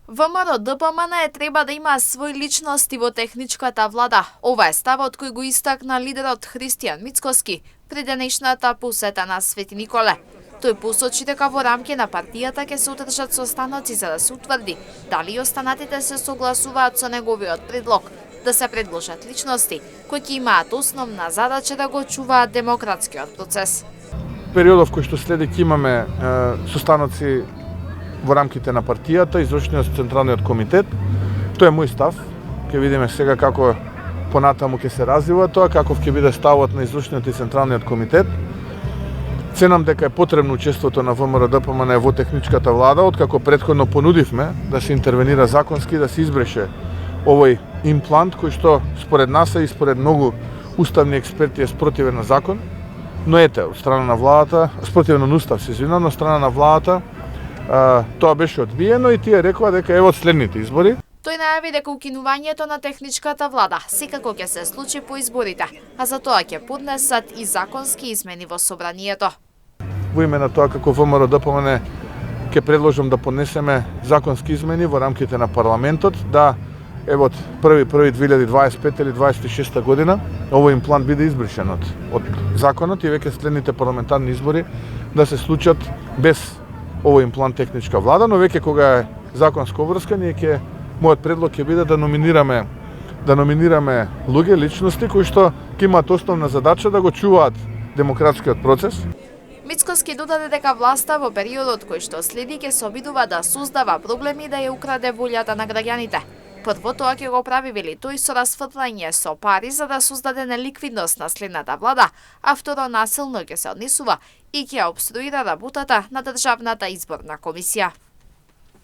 ВМРО ДПМН треба да има свој личности во техничката влада. Ова е ставот кој го истакна лидерот Христијан Мицкоски при денешната посета на Свети Николе. Тој посочи дека во рамки на партијата ќе се одржат состаноци за да се утврди дали и останатите се согласуваат со неговиот предлог да се предложат личности кои ќе имаат основна задача да го чуваат демократскиот процес. Периодов кој што следи ќе имаме состаноци во рамките на партијата, извршниот Централниот комитет. Тоа е мој став. Ќе видиме сега како понатаму ќе се развива тоа, каков ќе биде ставот на извршниот и Централниот комитет. Ценам дека е потребно учеството на ВМРО ДПМН во техничката влада, откако претходно понудивме да се интервенира законски, да се избреше овој имплант кој што според нас и според многу уставни експерти е спротивен на закон, но ете, од страна на владата, спротивен на устав се извинувам, но од страна на владата тоа беше одбиено и тие рекоа дека ево следните избори. Тој најави дека укинувањето на техничката влада секако ќе се случи по изборите, а за тоа ќе поднесат и законски измени во собранието. Во име на тоа како ВМРО ДПМН ќе предложам да поднесеме законски измени во рамките на парламентот, да од 1.1.2025 или 26 година овој имплант биде избришен од законот и веќе следните парламентарни избори да се случат без овој имплант техничка влада, но веќе кога е законска обврска, мојот предлог ќе биде да номинираме луѓе, личности кои што ќе имаат основна задача да го чуваат демократскиот процес. Мицкоски додаде дека власта во периодот кој што следи ќе се обидува да создава проблеми и да ја украде волјата на граѓаните. Прво тоа ќе го прави, вели тој, со расфрлање со пари за да создаде неликвидност на следната влада, а второ насилно ќе се однесува и ќе обструира работата на Државната изборна комисија.